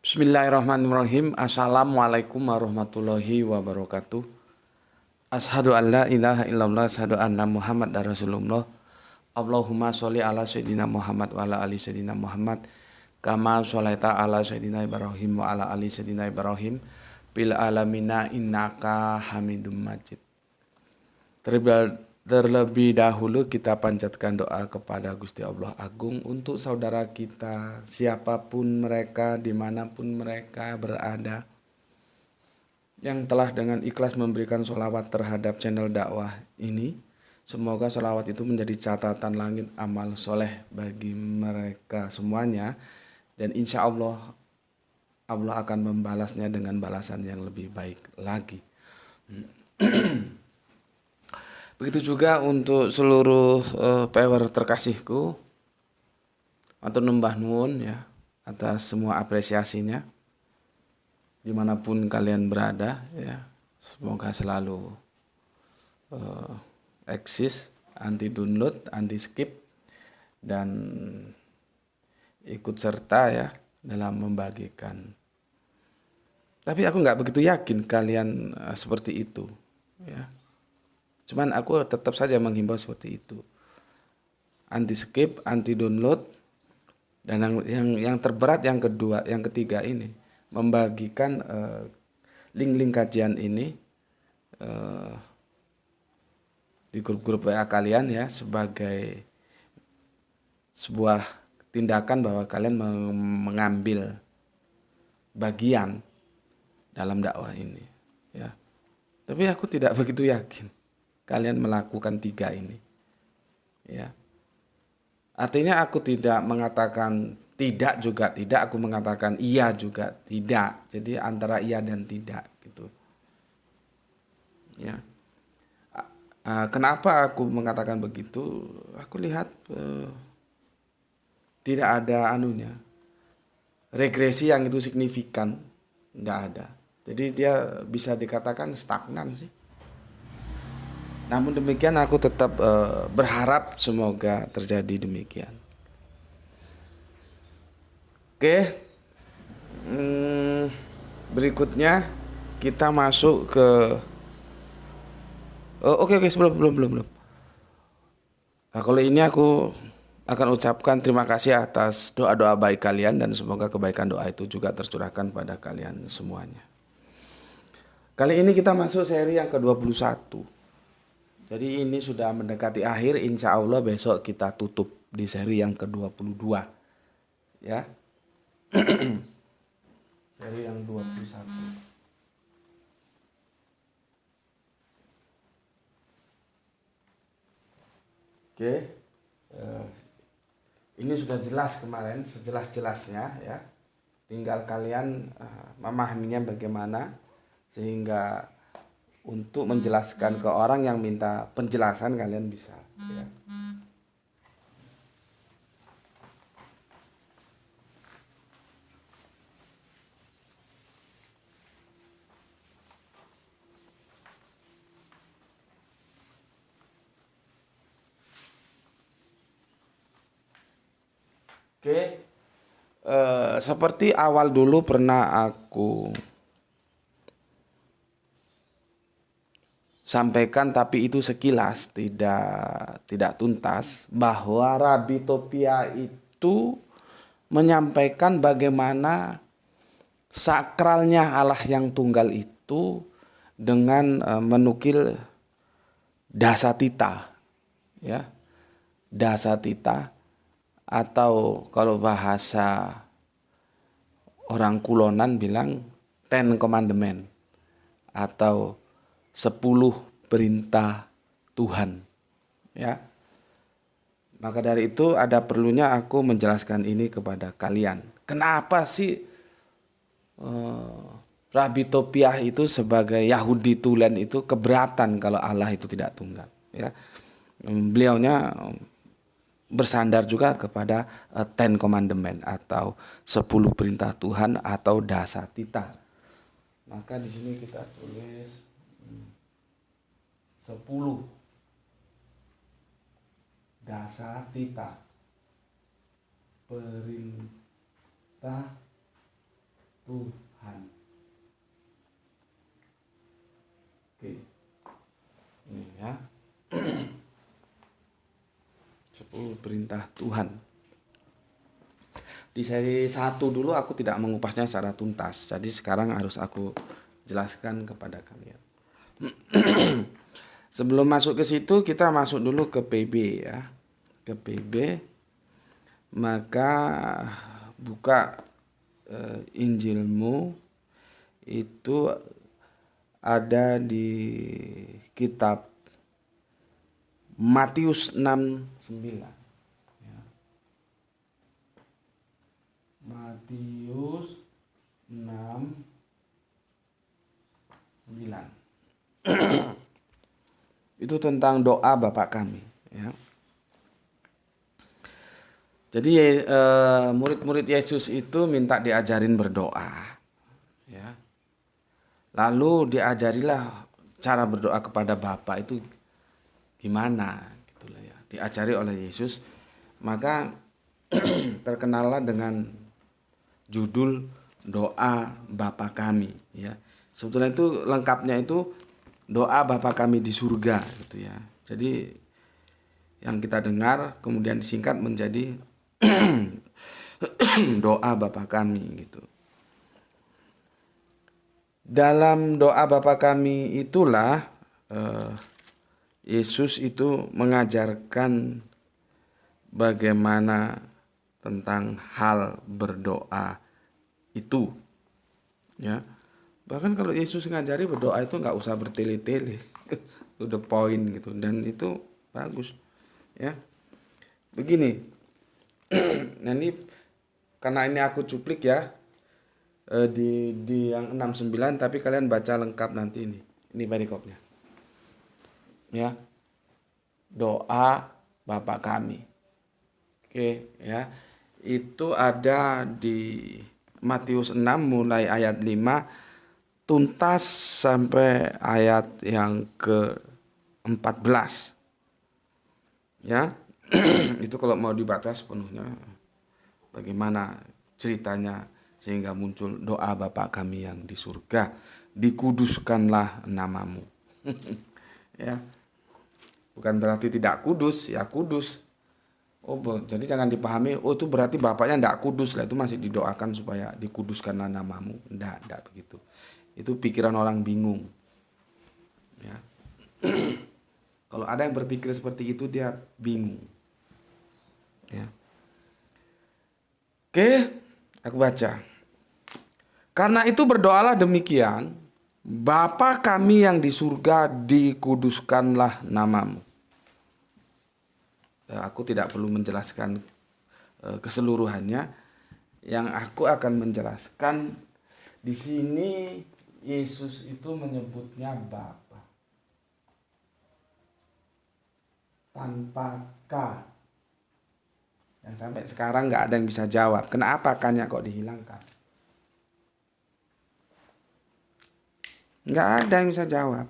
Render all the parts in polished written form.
Bismillahirrahmanirrahim. Assalamualaikum warahmatullahi wabarakatuh. Ashadu an la ilaha illallah, ashadu anna Muhammad dan Rasulullah. Allahumma sholli ala sayyidina Muhammad wa ala ali sayyidina Muhammad. Kama sholaita ala sayyidina Ibrahim wa ala ali sayyidina Ibrahim. Bil alamina innaka hamidum majid. Terlebih dahulu kita panjatkan doa kepada Gusti Allah Agung untuk saudara kita, siapapun mereka, dimanapun mereka berada, yang telah dengan ikhlas memberikan sholawat terhadap channel dakwah ini. Semoga sholawat itu menjadi catatan langit amal soleh bagi mereka semuanya, dan insya Allah Allah akan membalasnya dengan balasan yang lebih baik lagi. Begitu juga untuk seluruh pewer terkasihku, atau nembah nuwun ya atas semua apresiasinya dimanapun kalian berada ya. Semoga selalu eksis, anti download, anti skip, dan ikut serta ya dalam membagikan. Tapi aku nggak begitu yakin kalian seperti itu ya. Cuman aku tetap saja menghimbau seperti itu. Anti skip, anti download, dan yang terberat yang ketiga ini membagikan link-link kajian ini di grup-grup WA kalian ya, sebagai sebuah tindakan bahwa kalian mengambil bagian dalam dakwah ini ya. Tapi aku tidak begitu yakin kalian melakukan tiga ini ya. Artinya aku tidak mengatakan tidak juga tidak, aku mengatakan iya juga tidak. Jadi antara iya dan tidak gitu ya. Kenapa aku mengatakan begitu? Aku lihat tidak ada regresi yang itu signifikan, tidak ada. Jadi dia bisa dikatakan stagnan sih. Namun demikian aku tetap berharap semoga terjadi demikian. Oke, berikutnya kita masuk ke oke belum. Nah, kalau ini aku akan ucapkan terima kasih atas doa-doa baik kalian, dan semoga kebaikan doa itu juga tercurahkan pada kalian semuanya. Kali ini kita masuk seri yang ke-21. Jadi ini sudah mendekati akhir, insya Allah besok kita tutup di seri yang ke-22 ya. Seri yang 21. Oke, ini sudah jelas kemarin, sejelas-jelasnya ya. Tinggal kalian memahaminya bagaimana, sehingga untuk menjelaskan ke orang yang minta penjelasan kalian bisa ya. Oke, seperti awal dulu pernah aku sampaikan, tapi itu sekilas, tidak tuntas, bahwa Rabi Topia itu menyampaikan bagaimana sakralnya Allah yang tunggal itu dengan menukil dasatita ya. Dasatita, atau kalau bahasa orang kulonan bilang Ten Commandment atau 10 perintah Tuhan ya. Maka dari itu ada perlunya aku menjelaskan ini kepada kalian. Kenapa sih Rabi Topiah itu sebagai Yahudi tulen itu keberatan kalau Allah itu tidak tunggal ya. Beliaunya bersandar juga kepada Ten Commandment atau 10 perintah Tuhan atau dasatita. Maka di sini kita tulis 10 dasatita, perintah perintah Tuhan. Di seri 1 dulu aku tidak mengupasnya secara tuntas. Jadi sekarang harus aku jelaskan kepada kalian. Sebelum masuk ke situ, kita masuk dulu ke PB ya. Ke PB, maka buka Injilmu itu ada di kitab Matius 6:9. Ya. Matius 6:9. Itu tentang doa Bapa kami. Ya. Jadi murid-murid Yesus itu minta diajarin berdoa. Ya. Lalu diajarilah cara berdoa kepada Bapa itu gimana, gitulah ya. Diajari oleh Yesus, maka terkenallah dengan judul doa Bapa kami. Ya. Sebetulnya itu lengkapnya itu doa Bapa kami di surga, gitu ya. Jadi yang kita dengar kemudian disingkat menjadi doa Bapa kami gitu. Dalam doa Bapa kami itulah Yesus itu mengajarkan bagaimana tentang hal berdoa itu. Ya. Bahkan kalau Yesus ngajari berdoa itu nggak usah bertele-tele. To the point gitu, dan itu bagus. Ya. Begini. Nah ini karena ini aku cuplik ya di yang 69, tapi kalian baca lengkap nanti ini. Ini perikopnya. Ya. Doa Bapa kami. Oke, ya. Itu ada di Matius 6 mulai ayat 5 tuntas sampai ayat yang ke-14. Ya. Itu kalau mau dibaca sepenuhnya bagaimana ceritanya sehingga muncul doa Bapa kami yang di surga, dikuduskanlah namamu. Ya. Bukan berarti tidak kudus, ya kudus. Oh, jadi jangan dipahami, oh itu berarti Bapaknya tidak kudus lah, itu masih didoakan supaya dikuduskanlah namamu. Tidak begitu. Itu pikiran orang bingung. Ya. Kalau ada yang berpikir seperti itu, dia bingung. Ya. Oke, aku baca. Karena itu berdoalah demikian, Bapa kami yang di surga, dikuduskanlah namamu. Aku tidak perlu menjelaskan keseluruhannya. Yang aku akan menjelaskan di sini Yesus itu menyebutnya Bapa tanpa K. Yang sampai sekarang nggak ada yang bisa jawab. Kenapa K-nya kok dihilangkan? Nggak ada yang bisa jawab.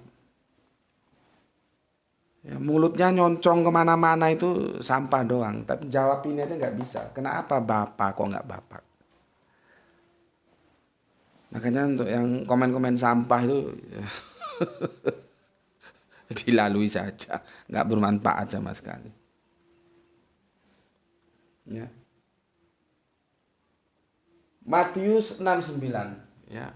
Ya, mulutnya nyoncong kemana-mana itu sampah doang. Tapi jawab ini aja nggak bisa. Kenapa Bapak kok nggak Bapak? Makanya untuk yang komen-komen sampah itu ya, dilalui saja. Nggak bermanfaat sama sekali. Ya. Matius 6:9. Ya.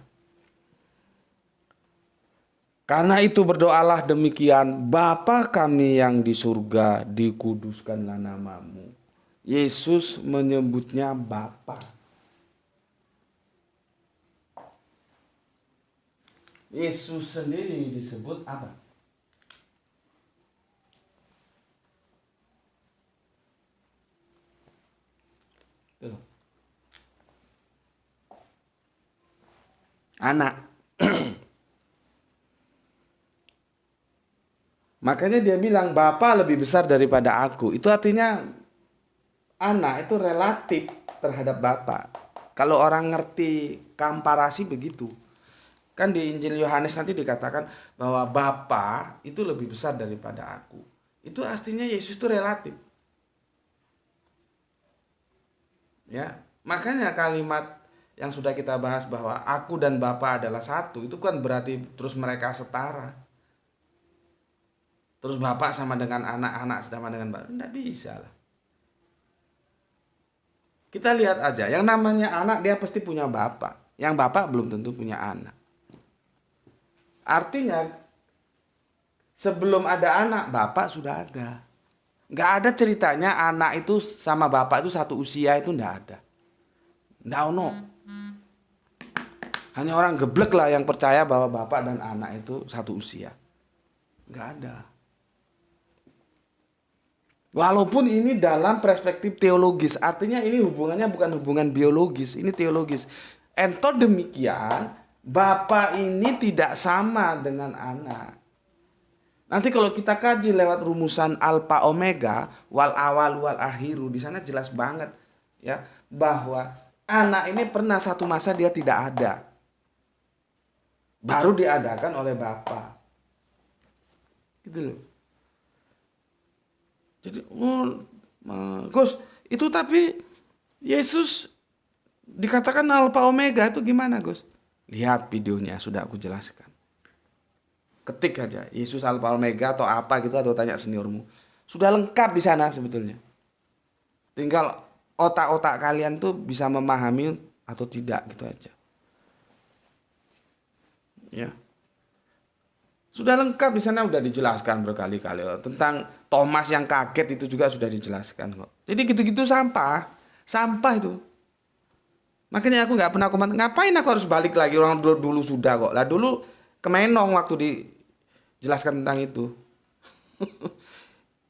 Karena itu berdoalah demikian, Bapa kami yang di surga, dikuduskanlah namamu. Yesus menyebutnya Bapa. Yesus sendiri disebut apa? Tuh. Anak. Makanya dia bilang Bapa lebih besar daripada aku. Itu artinya anak itu relatif terhadap Bapa. Kalau orang ngerti komparasi begitu. Kan di Injil Yohanes nanti dikatakan bahwa Bapa itu lebih besar daripada aku. Itu artinya Yesus itu relatif. Ya, makanya kalimat yang sudah kita bahas bahwa aku dan Bapa adalah satu, itu kan berarti terus mereka setara. Terus Bapak sama dengan anak, anak sama dengan Bapak, tidak bisa lah. Kita lihat aja, yang namanya anak dia pasti punya bapak. Yang bapak belum tentu punya anak. Artinya sebelum ada anak, bapak sudah ada. Nggak ada ceritanya anak itu sama bapak itu satu usia, itu nggak ada. Nggak ono. Hanya orang geblek lah yang percaya bahwa bapak dan anak itu satu usia. Nggak ada. Walaupun ini dalam perspektif teologis, artinya ini hubungannya bukan hubungan biologis, ini teologis. Entah demikian, bapak ini tidak sama dengan anak. Nanti kalau kita kaji lewat rumusan alfa omega, wal awal wal akhiru, di sana jelas banget ya bahwa anak ini pernah satu masa dia tidak ada. Baru diadakan oleh bapak. Gitu loh. Jadi, Gus, itu tapi Yesus dikatakan alfa omega itu gimana, Gus? Lihat videonya, sudah aku jelaskan. Ketik aja, Yesus alfa omega atau apa gitu, atau tanya seniormu. Sudah lengkap di sana sebetulnya. Tinggal otak-otak kalian tuh bisa memahami atau tidak gitu aja. Ya. Sudah lengkap di sana, udah dijelaskan berkali-kali. Tentang Thomas yang kaget itu juga sudah dijelaskan kok. Jadi gitu-gitu sampah itu. Makanya aku nggak pernah komentar. Ngapain aku harus balik lagi, orang dulu sudah kok. Lah dulu kemenong waktu dijelaskan tentang itu.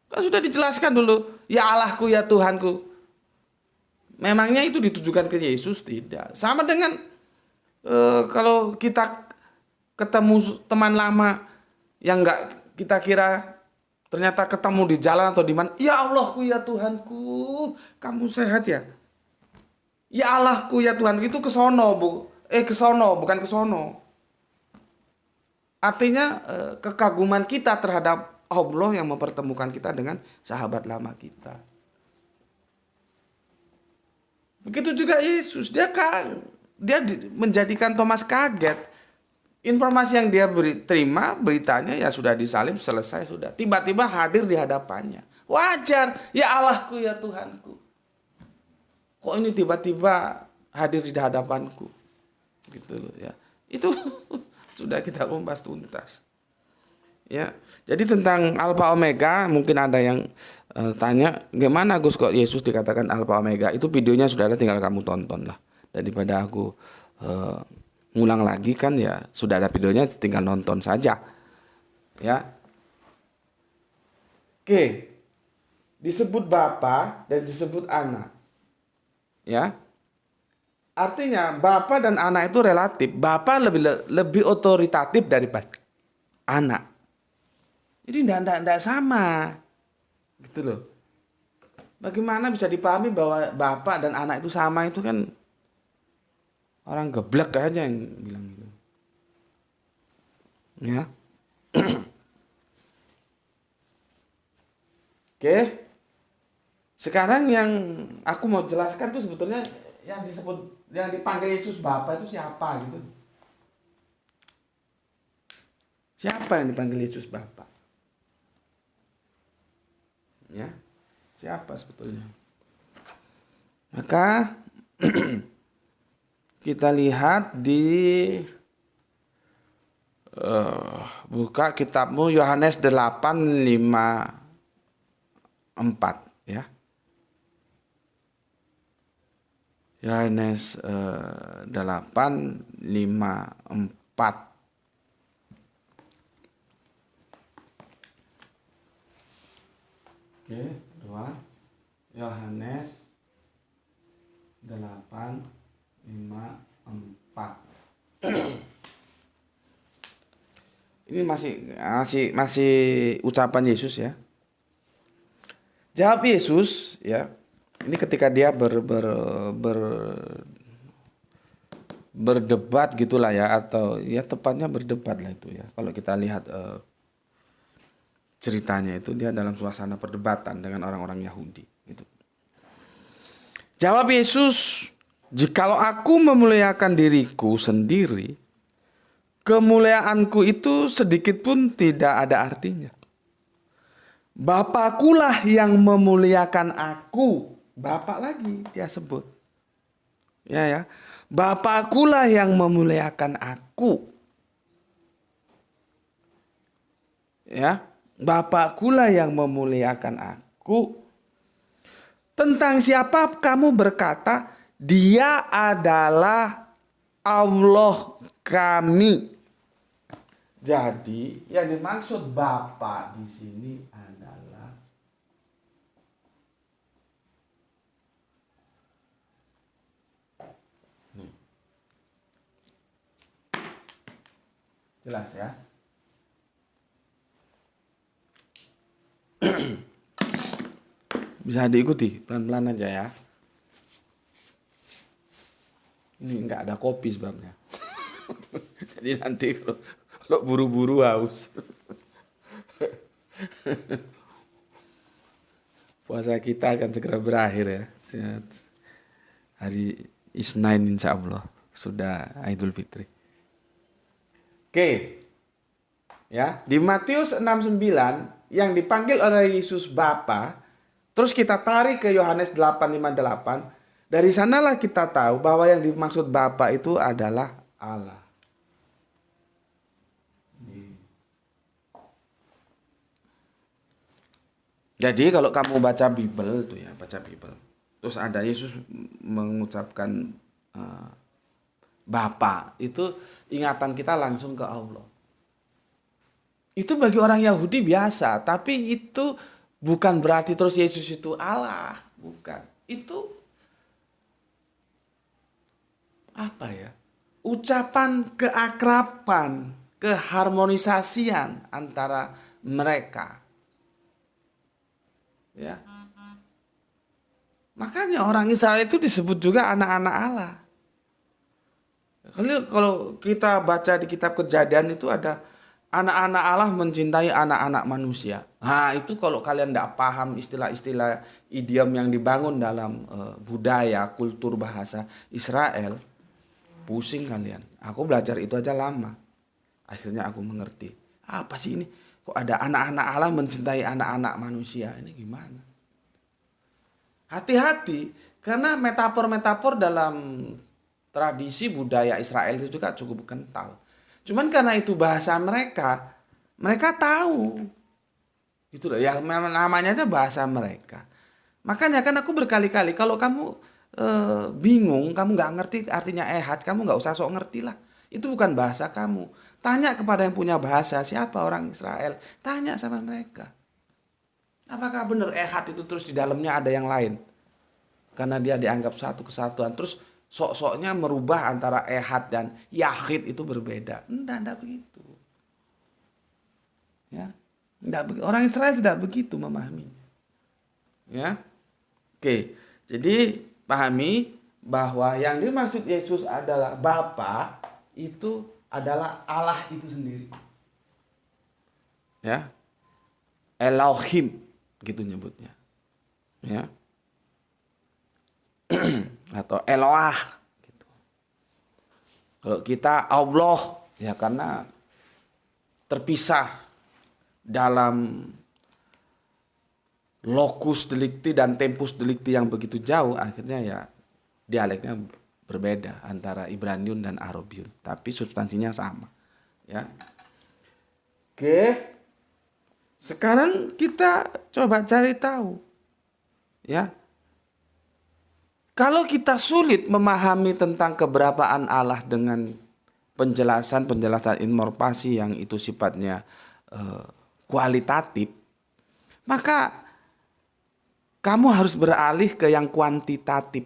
Kan sudah dijelaskan dulu. Ya Allahku, ya Tuhanku. Memangnya itu ditujukan ke Yesus? Tidak. Sama dengan kalau kita ketemu teman lama yang nggak kita kira, ternyata ketemu di jalan atau di mana. Ya Allahku, ya Tuhanku, kamu sehat ya? Ya Allahku, ya Tuhanku, itu kesono kesono, bukan kesono. Artinya kekaguman kita terhadap Allah yang mempertemukan kita dengan sahabat lama kita. Begitu juga Yesus, dia menjadikan Thomas kaget. Informasi yang dia terima, beritanya ya sudah disalib, selesai sudah. Tiba-tiba hadir di hadapannya. Wajar, ya Allahku, ya Tuhanku. Kok ini tiba-tiba hadir di hadapanku? Gitu loh ya. Itu sudah kita kupas tuntas. Ya. Jadi tentang alfa omega mungkin ada yang tanya, gimana Gus kok Yesus dikatakan alfa omega? Itu videonya sudah ada, tinggal kamu tonton lah. Daripada aku ngulang lagi kan, ya sudah ada videonya, tinggal nonton saja. Ya. Oke. Disebut Bapa dan disebut anak. Ya. Artinya Bapa dan anak itu relatif. Bapa lebih otoritatif daripada anak. Jadi enggak sama. Gitu loh. Bagaimana bisa dipahami bahwa Bapa dan anak itu sama, itu kan orang geblek aja yang bilang gitu. Ya. Oke. Sekarang yang aku mau jelaskan tuh sebetulnya yang dipanggil Yesus Bapa itu siapa gitu. Siapa yang dipanggil Yesus Bapa? Ya. Siapa sebetulnya? Maka kita lihat di buka kitabmu Yohanes 8:5-4 ya. Yohanes 8:5-4. Oke, 2 Yohanes 8:5-4. Ini masih ucapan Yesus ya. Jawab Yesus ya. Ini ketika dia berdebat gitulah ya, atau ya tepatnya berdebat lah itu ya. Kalau kita lihat ceritanya itu, dia dalam suasana perdebatan dengan orang-orang Yahudi gitu. Jawab Yesus, "Jikalau aku memuliakan diriku sendiri, kemuliaanku itu sedikit pun tidak ada artinya. Bapakulah yang memuliakan aku." Bapak lagi dia sebut. Ya. Bapakkulah yang memuliakan aku. Ya, Bapakkulah yang memuliakan aku. Tentang siapa kamu berkata, dia adalah Allah kami. Jadi yang dimaksud Bapa di sini adalah jelas ya. Bisa diikuti pelan-pelan aja ya. Ini nggak ada kopi sebabnya. Jadi nanti kalau buru-buru haus. Puasa kita akan segera berakhir ya. Hari Isnin insya Allah sudah Idul Fitri. Oke. Ya, di Matius 6:9 yang dipanggil oleh Yesus Bapa, terus kita tarik ke Yohanes 8:58, dari sanalah kita tahu bahwa yang dimaksud Bapa itu adalah Allah. Jadi kalau kamu baca Bible tuh ya, baca Bible. Terus ada Yesus mengucapkan Bapa, itu ingatan kita langsung ke Allah. Itu bagi orang Yahudi biasa, tapi itu bukan berarti terus Yesus itu Allah, bukan. Itu apa ya? Ucapan keakraban, keharmonisasian antara mereka. Ya. Makanya orang Israel itu disebut juga anak-anak Allah. Kalau kita baca di kitab Kejadian itu ada anak-anak Allah mencintai anak-anak manusia. Nah itu kalau kalian tidak paham istilah-istilah idiom yang dibangun dalam budaya, kultur, bahasa Israel, pusing kalian. Aku belajar itu aja lama. Akhirnya aku mengerti. Apa sih ini? Kok ada anak-anak Allah mencintai anak-anak manusia? Ini gimana? Hati-hati, karena metafor-metafor dalam tradisi budaya Israel itu juga cukup kental. Cuman karena itu bahasa mereka, mereka tahu. Itu loh, ya namanya aja bahasa mereka. Makanya kan aku berkali-kali, kalau kamu bingung, kamu nggak ngerti artinya ehad, kamu nggak usah sok ngerti lah. Itu bukan bahasa kamu. Tanya kepada yang punya bahasa, siapa orang Israel. Tanya sama mereka. Apakah benar ehad itu terus di dalamnya ada yang lain? Karena dia dianggap satu kesatuan. Terus sok-soknya merubah antara ehad dan yahid itu berbeda. Enggak begitu. Ya, orang Israel tidak begitu memahaminya. Ya, oke. Jadi pahami bahwa yang dimaksud Yesus adalah Bapa itu adalah Allah itu sendiri. Ya, Elohim gitu nyebutnya. Ya. Atau Eloah gitu. Kalau kita Allah ya karena terpisah dalam locus delicti dan tempus delicti yang begitu jauh, akhirnya ya dialeknya berbeda antara Ibraniun dan Arabiun, tapi substansinya sama. Ya. Oke. Sekarang kita coba cari tahu. Ya. Kalau kita sulit memahami tentang keberapaan Allah dengan penjelasan-penjelasan informasi yang itu sifatnya kualitatif, maka kamu harus beralih ke yang kuantitatif.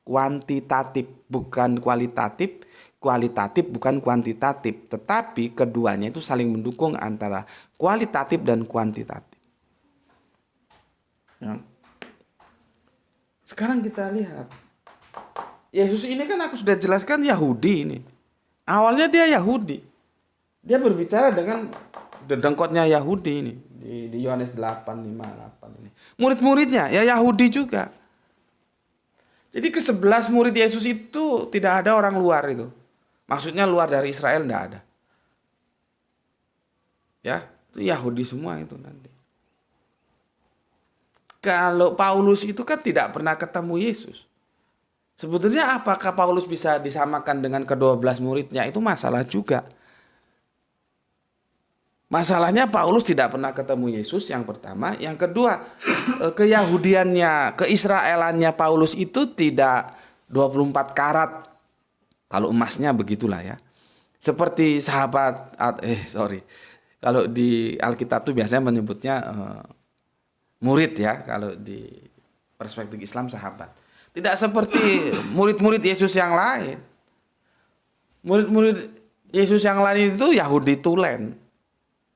Kuantitatif bukan kualitatif, kualitatif bukan kuantitatif, tetapi keduanya itu saling mendukung antara kualitatif dan kuantitatif. Ya. Sekarang kita lihat. Yesus ini kan aku sudah jelaskan Yahudi ini. Awalnya dia Yahudi. Dia berbicara dengan dedengkotnya Yahudi ini. Di Yohanes 8:58 ini. Murid-muridnya ya Yahudi juga. Jadi ke-11 murid Yesus itu tidak ada orang luar itu. Maksudnya luar dari Israel tidak ada. Ya, itu Yahudi semua itu nanti. Kalau Paulus itu kan tidak pernah ketemu Yesus. Sebetulnya apakah Paulus bisa disamakan dengan ke-12 muridnya? Itu masalah juga. Masalahnya Paulus tidak pernah ketemu Yesus yang pertama. Yang kedua, keyahudiannya, keisraelannya Paulus itu tidak 24 karat. Kalau emasnya begitulah ya. Seperti sahabat, kalau di Alkitab itu biasanya menyebutnya murid ya. Kalau di perspektif Islam sahabat. Tidak seperti murid-murid Yesus yang lain. Murid-murid Yesus yang lain itu Yahudi tulen.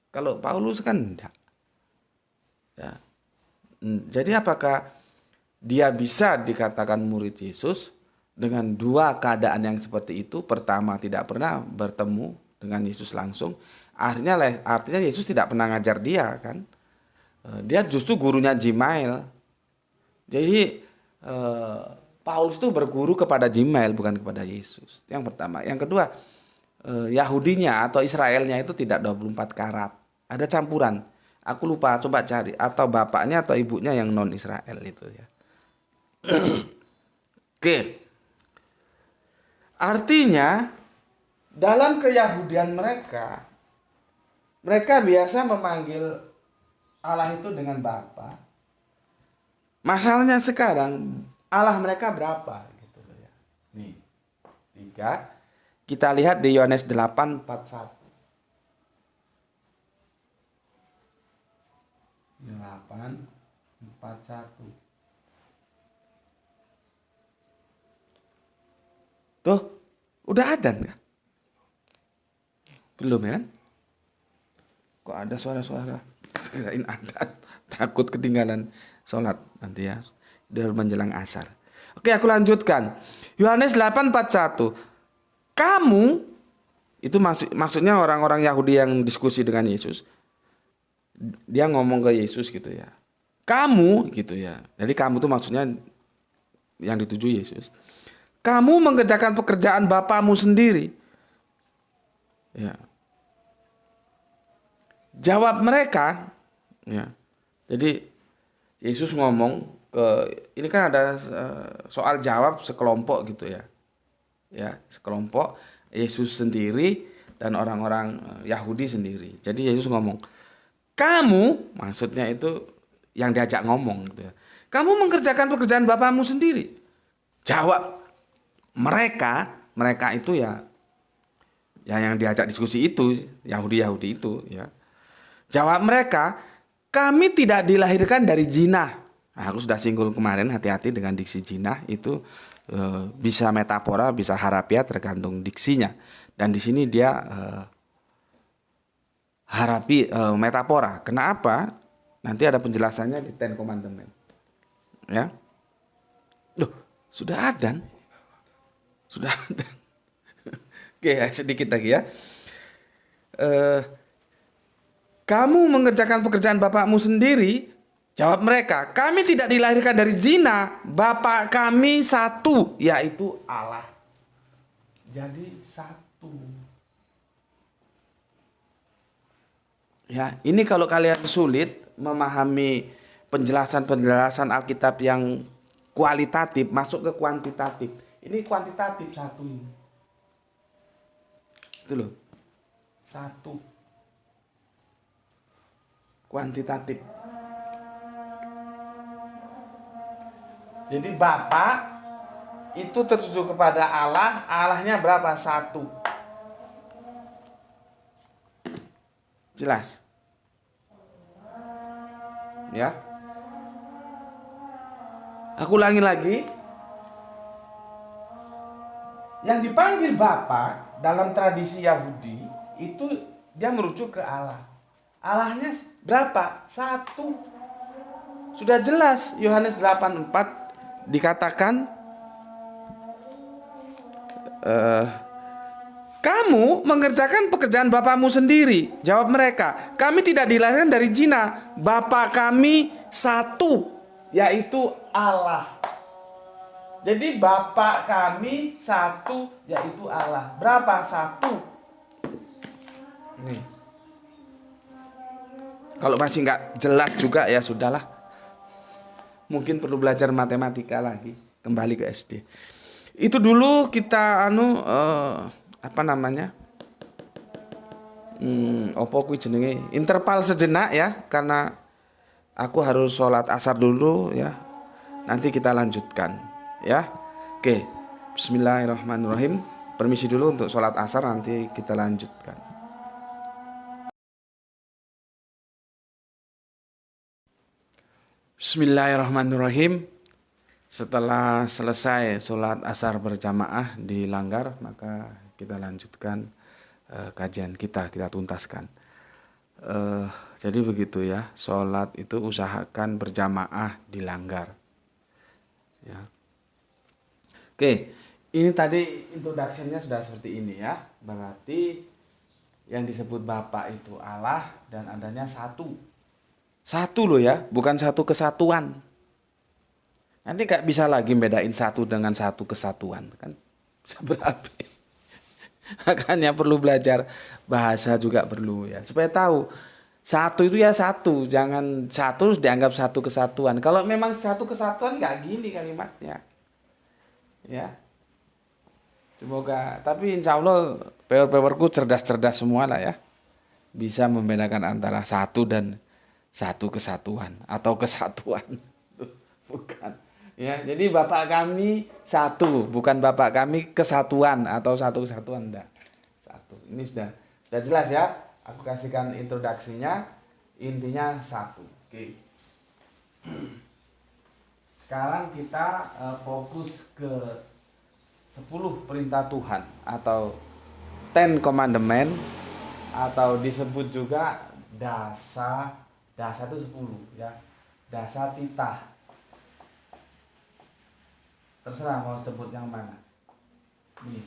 Kalau Paulus kan enggak. Ya. Jadi apakah dia bisa dikatakan murid Yesus dengan dua keadaan yang seperti itu? Pertama, tidak pernah bertemu dengan Yesus langsung. Artinya Yesus tidak pernah ngajar dia kan. Dia justru gurunya Jimail. Jadi Paulus itu berguru kepada Jimail bukan kepada Yesus. Yang pertama. Yang kedua, Yahudinya atau Israelnya itu tidak 24 karat. Ada campuran. Aku lupa, coba cari. Atau bapaknya atau ibunya yang non Israel itu ya. Oke. Artinya dalam keyahudian mereka biasa memanggil Allah itu dengan Bapa. Masalahnya sekarang Allah mereka berapa gitu ya. Nih. 3. Kita lihat di Yohanes 8:41. 8:41. Tuh, udah adzan kan? Belum ya? Kok ada suara-suara? Kirain adzan. Takut ketinggalan sholat nanti ya. Udah menjelang asar. Oke, aku lanjutkan. Yohanes 8:41. Kamu, itu maksudnya orang-orang Yahudi yang diskusi dengan Yesus. Dia ngomong ke Yesus gitu ya. Kamu gitu ya. Jadi kamu itu maksudnya yang dituju Yesus. Kamu mengerjakan pekerjaan Bapamu sendiri. Ya. Jawab mereka. Ya. Jadi Yesus ngomong ini kan ada soal jawab sekelompok gitu ya. Ya, sekelompok Yesus sendiri dan orang-orang Yahudi sendiri. Jadi Yesus ngomong, kamu, maksudnya itu yang diajak ngomong gitu ya. Kamu mengerjakan pekerjaan Bapamu sendiri. Jawab mereka itu ya yang diajak diskusi itu, Yahudi itu ya. Jawab mereka, kami tidak dilahirkan dari jinah. Nah, aku sudah singgung kemarin, hati-hati dengan diksi jinah itu bisa metafora, bisa harafiah tergantung diksinya. Dan di sini dia metafora. Kenapa? Nanti ada penjelasannya di Ten Commandment. Ya. Loh, sudah adzan. Sudah adzan. Oke, sedikit lagi ya. Kamu mengerjakan pekerjaan Bapakmu sendiri. Jawab mereka, kami tidak dilahirkan dari zina. Bapa kami satu, yaitu Allah. Jadi satu. Ya, ini kalau kalian sulit memahami penjelasan-penjelasan Alkitab yang kualitatif, masuk ke kuantitatif. Ini kuantitatif satu ini. Itu loh. Satu. Kuantitatif. Jadi Bapa itu tertuju kepada Allah, Allahnya berapa? Satu. Jelas? Ya. Aku ulangi lagi. Yang dipanggil Bapa dalam tradisi Yahudi itu dia merujuk ke Allah. Allahnya berapa? Satu. Sudah jelas Yohanes 8:4 dikatakan kamu mengerjakan pekerjaan Bapamu sendiri. Jawab mereka, kami tidak dilahirkan dari zina. Bapa kami satu, yaitu Allah. Jadi Bapa kami satu, yaitu Allah. Berapa? Satu. Nih. Kalau masih nggak jelas juga ya sudahlah. Mungkin perlu belajar matematika lagi. Kembali ke SD. Itu dulu kita apa namanya? Opo kuwi jenenge? Interval sejenak ya, karena aku harus sholat asar dulu ya. Nanti kita lanjutkan ya. Oke. Bismillahirrahmanirrahim. Permisi dulu untuk sholat asar, nanti kita lanjutkan. Bismillahirrahmanirrahim. Setelah selesai sholat asar berjamaah di Langgar, maka kita lanjutkan kajian kita tuntaskan. Jadi begitu ya, sholat itu usahakan berjamaah di Langgar. Ya. Oke, ini tadi introduction-nya sudah seperti ini ya. Berarti yang disebut Bapa itu Allah dan adanya satu. Satu loh ya, bukan satu kesatuan. Nanti gak bisa lagi bedain satu dengan satu kesatuan kan, bisa berapi. Makanya perlu belajar bahasa juga perlu ya, supaya tahu satu itu ya satu, jangan satu dianggap satu kesatuan. Kalau memang satu kesatuan nggak gini kalimatnya, ya. Semoga, tapi insya Allah pewer-pewerku cerdas-cerdas semua lah ya, bisa membedakan antara satu dan satu kesatuan atau kesatuan, bukan. Ya, jadi Bapak kami satu, bukan Bapak kami kesatuan atau satu kesatuan, enggak. Satu. Ini sudah jelas ya. Aku kasihkan introduksinya, intinya satu. Oke. Sekarang kita fokus ke 10 perintah Tuhan atau Ten Commandment, atau disebut juga dasa itu 10 ya. Dasa titah. Terserah mau sebut yang mana. Nih.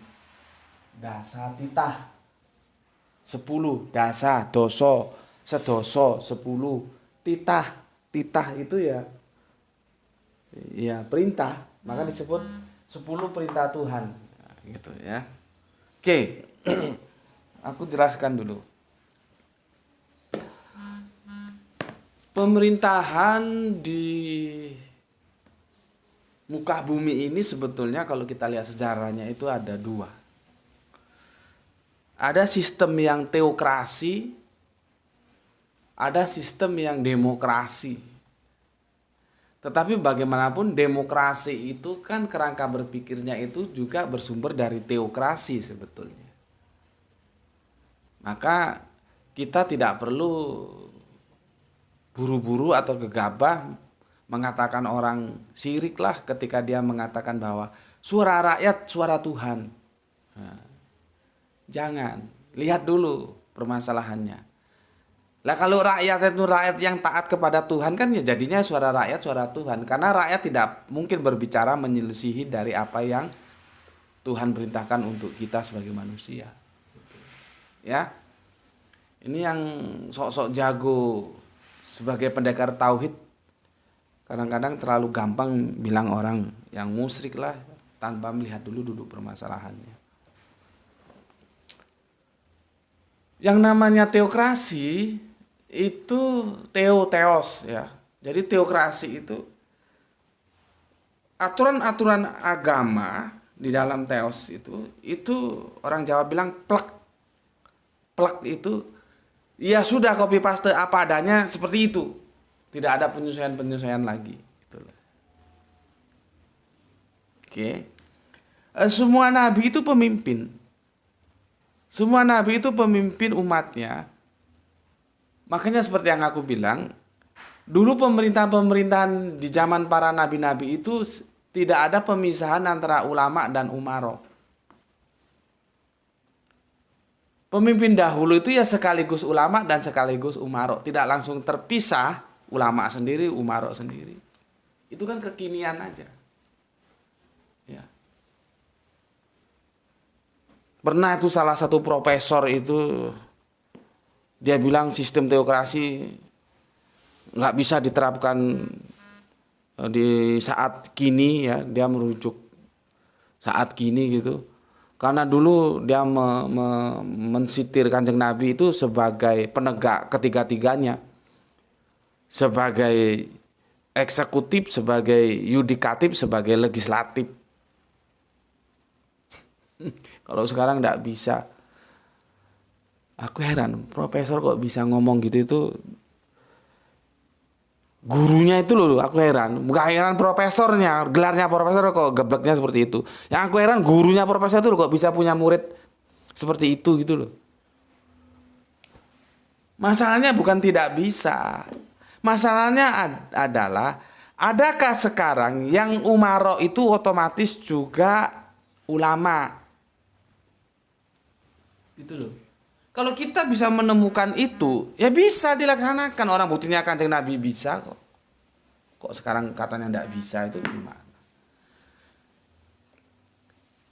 Dasa titah. 10, dasa, doso, sedoso, 10, titah. Titah itu ya perintah, maka disebut 10 perintah Tuhan. Nah, gitu ya. Oke. Aku jelaskan dulu. Pemerintahan di muka bumi ini sebetulnya kalau kita lihat sejarahnya itu ada dua. Ada sistem yang teokrasi, ada sistem yang demokrasi. Tetapi bagaimanapun demokrasi itu kan kerangka berpikirnya itu juga bersumber dari teokrasi sebetulnya. Maka kita tidak perlu buru-buru atau gegabah mengatakan orang syirik lah ketika dia mengatakan bahwa suara rakyat suara Tuhan. Nah, jangan, lihat dulu permasalahannya. Lah kalau rakyat itu rakyat yang taat kepada Tuhan kan ya jadinya suara rakyat suara Tuhan, karena rakyat tidak mungkin berbicara menyelisihi dari apa yang Tuhan perintahkan untuk kita sebagai manusia. Ya, ini yang sok-sok jago sebagai pendekar tauhid kadang-kadang terlalu gampang bilang orang yang musyrik lah tanpa melihat dulu duduk permasalahannya. Yang namanya teokrasi itu teos ya. Jadi teokrasi itu aturan-aturan agama di dalam teos itu orang Jawa bilang plek. Plek itu ya sudah copy paste apa adanya seperti itu. Tidak ada penyesuaian-penyesuaian lagi. Itulah. Oke. Semua nabi itu pemimpin. Semua nabi itu pemimpin umatnya. Makanya seperti yang aku bilang, dulu pemerintahan-pemerintahan di zaman para nabi-nabi itu tidak ada pemisahan antara ulama dan umaro. Pemimpin dahulu itu ya sekaligus ulama dan sekaligus umaro. Tidak langsung terpisah. Ulama sendiri, umaro sendiri. Itu kan kekinian aja. Ya. Pernah itu salah satu profesor itu dia bilang sistem teokrasi nggak bisa diterapkan di saat kini ya. Dia merujuk saat kini gitu. Karena dulu dia mensitir Kanjeng Nabi itu sebagai penegak ketiga-tiganya. Sebagai eksekutif, sebagai yudikatif, sebagai legislatif. Kalau sekarang nggak bisa. Aku heran, profesor kok bisa ngomong gitu itu. Gurunya itu loh, aku heran. Nggak heran profesornya, gelarnya profesor kok gebleknya seperti itu. Yang aku heran gurunya profesor itu loh, kok bisa punya murid seperti itu gitu loh. Masalahnya bukan tidak bisa. Masalahnya adalah, adakah sekarang yang umaro itu otomatis juga ulama? Gitu loh. Kalau kita bisa menemukan itu, ya bisa dilaksanakan. Orang buktinya Kanjeng Nabi bisa kok. Kok sekarang katanya tidak bisa, itu gimana?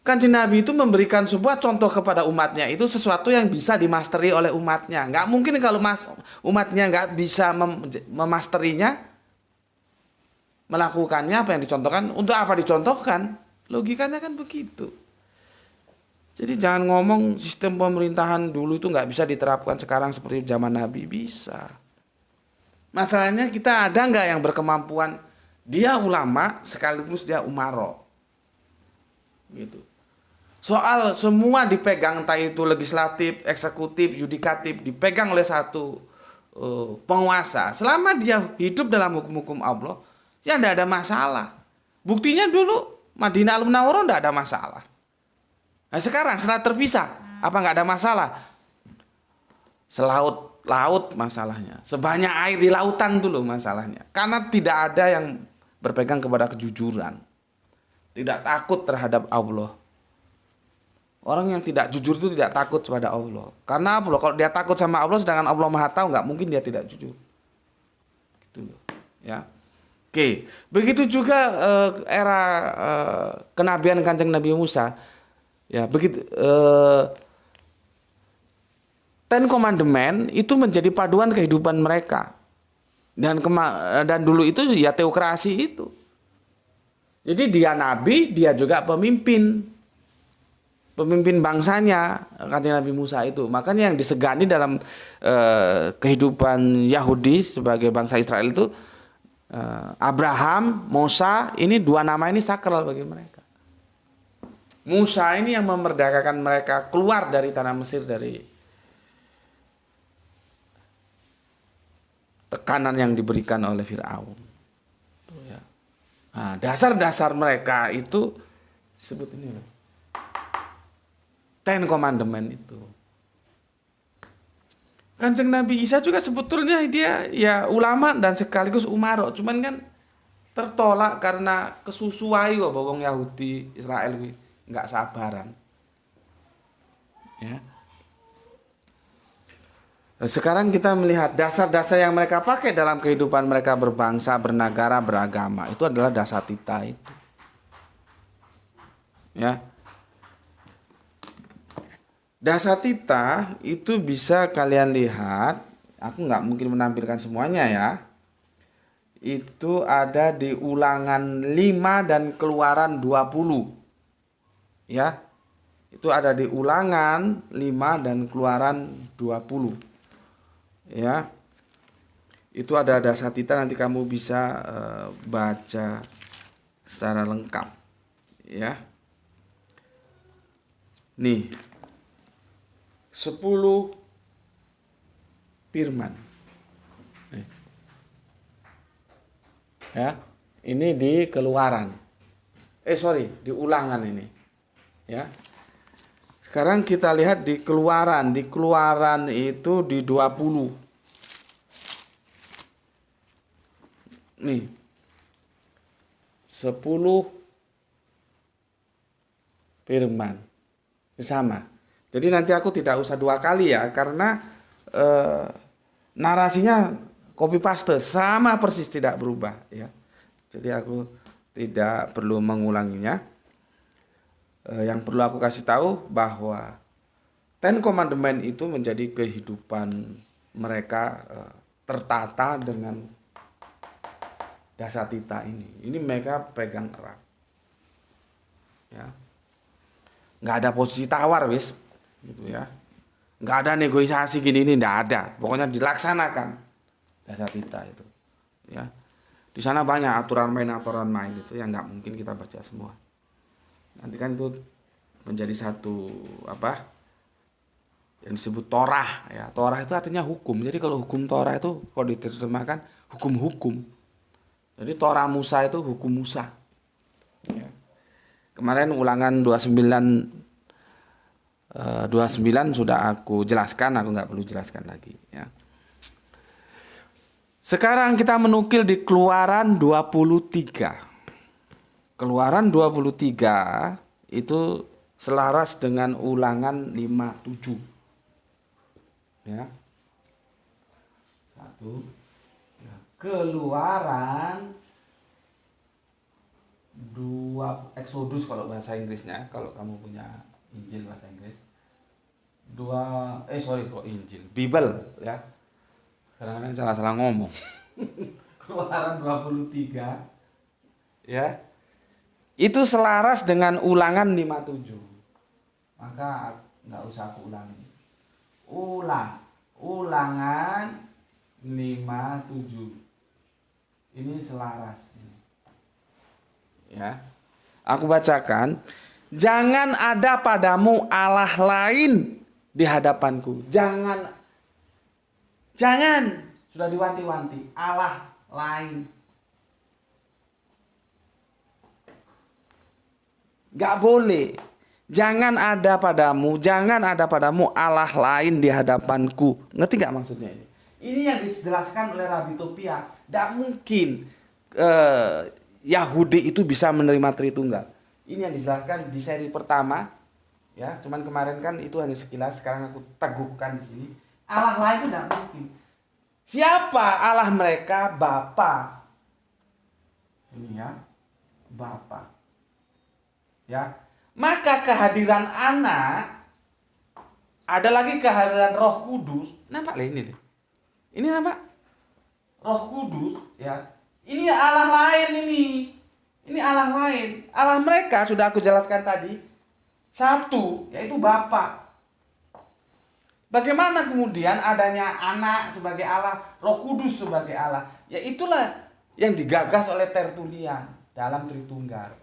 Kanjeng Nabi itu memberikan sebuah contoh kepada umatnya, itu sesuatu yang bisa dimasteri oleh umatnya. Nggak mungkin kalau umatnya nggak bisa memasterinya, melakukannya apa yang dicontohkan, untuk apa dicontohkan? Logikanya kan begitu. Jadi jangan ngomong sistem pemerintahan dulu itu nggak bisa diterapkan sekarang seperti zaman Nabi, bisa. Masalahnya kita ada nggak yang berkemampuan, dia ulama sekaligus dia umaro, gitu. Soal semua dipegang, entah itu legislatif, eksekutif, yudikatif, dipegang oleh satu penguasa. Selama dia hidup dalam hukum-hukum Allah, ya tidak ada masalah. Buktinya dulu Madinah Al-Munawwarah tidak ada masalah. Nah sekarang setelah terpisah, apa nggak ada masalah? Selaut laut masalahnya, sebanyak air di lautan dulu masalahnya. Karena tidak ada yang berpegang kepada kejujuran, tidak takut terhadap Allah. Orang yang tidak jujur itu tidak takut kepada Allah. Karena Allah, kalau dia takut sama Allah, sedangkan Allah Maha Tahu, nggak mungkin dia tidak jujur. Gitu loh, ya. Oke, begitu juga era kenabian Kanjeng Nabi Musa. Ya, begitu Ten Commandment itu menjadi paduan kehidupan mereka. Dan dulu itu ya teokrasi itu. Jadi dia nabi, dia juga pemimpin bangsanya, Kanjeng Nabi Musa itu. Makanya yang disegani dalam kehidupan Yahudi sebagai bangsa Israel itu Abraham, Musa, ini dua nama ini sakral bagi mereka. Musa ini yang memerdekakan mereka keluar dari tanah Mesir, dari tekanan yang diberikan oleh Firaun. Nah, dasar-dasar mereka itu sebut ini loh, Ten Commandment itu. Kanjeng Nabi Isa juga sebetulnya dia ya ulama dan sekaligus umaro, cuman kan tertolak karena kesusuai wong Yahudi Israel nggak sabaran. Ya. Sekarang kita melihat dasar-dasar yang mereka pakai dalam kehidupan mereka berbangsa, bernegara, beragama, itu adalah dasatita itu. Ya. Dasatita itu bisa kalian lihat, aku nggak mungkin menampilkan semuanya ya. Itu ada di Ulangan 5 dan Keluaran 20. Ya. Itu ada di Ulangan 5 dan Keluaran 20. Ya, itu ada dasatita, nanti kamu bisa baca secara lengkap, ya. Nih, 10 firman. Nih. Ya, ini di Keluaran. Di Ulangan ini. Ya. Sekarang kita lihat di Keluaran. Di Keluaran itu di 20. Nih. 10 firman. Sama. Jadi nanti aku tidak usah 2 kali ya, karena narasinya copy paste, sama persis, tidak berubah ya. Jadi aku tidak perlu mengulanginya. Yang perlu aku kasih tahu bahwa Ten Commandment itu menjadi kehidupan mereka tertata dengan dasatita ini. Ini mereka pegang erat. Ya. Nggak ada posisi tawar wis, gitu ya. Nggak ada negosiasi gini ini, nggak ada. Pokoknya dilaksanakan dasatita itu. Ya. Di sana banyak aturan main itu yang nggak mungkin kita baca semua. Nanti kan itu menjadi satu yang disebut Torah ya. Torah itu artinya hukum. Jadi kalau hukum Torah itu kalau diterjemahkan hukum-hukum. Jadi Torah Musa itu hukum Musa. Ya. Kemarin ulangan 29 sudah aku jelaskan, aku nggak perlu jelaskan lagi ya. Sekarang kita menukil di Keluaran 23. Keluaran 23 itu selaras dengan ulangan 57. Ya. Satu. Ya. Keluaran 2 Exodus kalau bahasa Inggrisnya, kalau kamu punya Injil bahasa Inggris. Kok Injil, Bible ya. Kadang-kadang salah-salah ngomong. Keluaran 23 ya. Itu selaras dengan ulangan 57. Maka enggak usah aku ulangi. Ulangan 57. Ini selaras. Ya. Aku bacakan, jangan ada padamu Allah lain di hadapanku. Jangan sudah diwanti-wanti, Allah lain. Gak boleh. Jangan ada padamu Allah lain di hadapanku. Ngerti gak maksudnya ini? Ini yang dijelaskan oleh Rabi Topia. Gak mungkin Yahudi itu bisa menerima Tritunggal. Ini yang dijelaskan di seri pertama. Ya, cuman kemarin kan itu hanya sekilas, sekarang aku teguhkan di sini. Allah lain itu tidak mungkin. Siapa Allah mereka? Bapa. Ini ya, Bapa. Ya, maka kehadiran anak, ada lagi kehadiran Roh Kudus. Nampak lah ini deh. Ini nampak Roh Kudus. Ya, ini Allah lain ini. Ini Allah lain. Allah mereka sudah aku jelaskan tadi. Satu, yaitu Bapa. Bagaimana kemudian adanya anak sebagai Allah, Roh Kudus sebagai Allah? Ya itulah yang digagas oleh Tertullian dalam Tritunggal.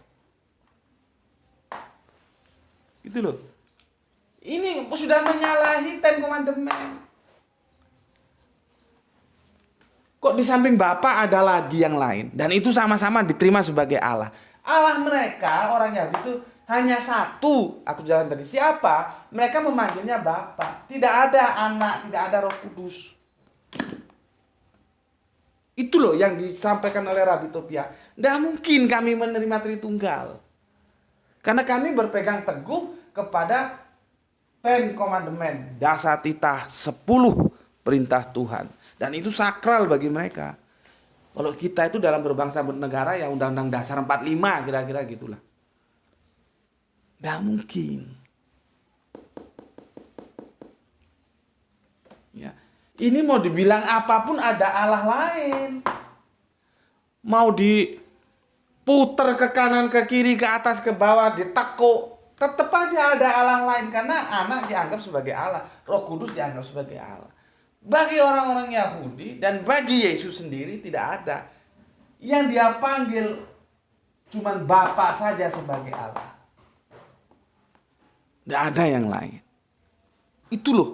Itu loh. Ini sudah menyalahi Ten Commandment. Kok di samping Bapa ada lagi yang lain, dan itu sama-sama diterima sebagai Allah. Allah mereka orang Yahudi itu hanya satu. Aku jalan tadi, siapa? Mereka memanggilnya Bapa. Tidak ada anak, tidak ada Roh Kudus. Itu loh yang disampaikan oleh Rabi Topia. Tidak mungkin kami menerima Tritunggal. Karena kami berpegang teguh kepada Ten Commandment, dasatita 10 perintah Tuhan. Dan itu sakral bagi mereka. Kalau kita itu dalam berbangsa bernegara ya Undang-Undang Dasar 45 kira-kira gitulah. Nggak mungkin. Ya. Ini mau dibilang apapun ada Allah lain. Mau diputer ke kanan, ke kiri, ke atas, ke bawah, ditekuk. Tetap aja ada Allah lain. Karena anak dianggap sebagai Allah. Roh Kudus dianggap sebagai Allah. Bagi orang-orang Yahudi dan bagi Yesus sendiri tidak ada. Yang dia panggil cuman Bapa saja sebagai Allah. Tidak ada yang lain. Itu loh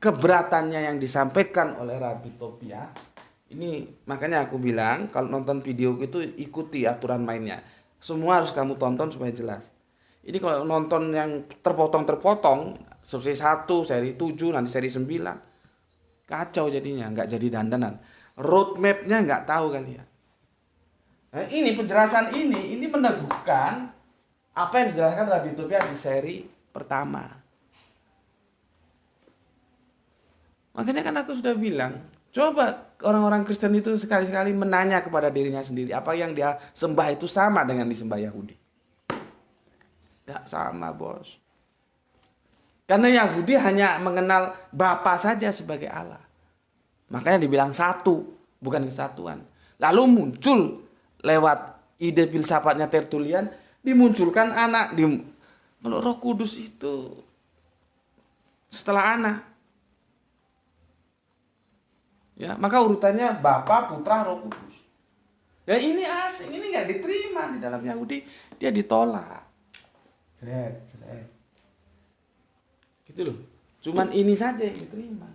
keberatannya yang disampaikan oleh Rabi Topia. Ini makanya aku bilang kalau nonton video itu ikuti aturan mainnya. Semua harus kamu tonton supaya jelas. Ini kalau nonton yang terpotong-terpotong, seri 1, seri 7, nanti seri 9. Kacau jadinya, nggak jadi dandanan. Roadmap-nya nggak tahu kalian. Nah, ini penjelasan ini meneguhkan apa yang dijelaskan Rabi Topia di seri pertama. Makanya kan aku sudah bilang, coba orang-orang Kristen itu sekali-sekali menanya kepada dirinya sendiri, apa yang dia sembah itu sama dengan disembah Yahudi? Tidak sama, bos. Karena Yahudi hanya mengenal Bapa saja sebagai Allah. Makanya dibilang satu, bukan kesatuan. Lalu muncul lewat ide filsafatnya Tertullian, dimunculkan anak. Kalau Roh Kudus itu setelah anak. Ya, maka urutannya Bapa, Putra, Roh Kudus. Ya ini asing, ini nggak diterima di dalam Yahudi, dia ditolak. Seret. Gitu loh. Cuman ini saja yang diterima.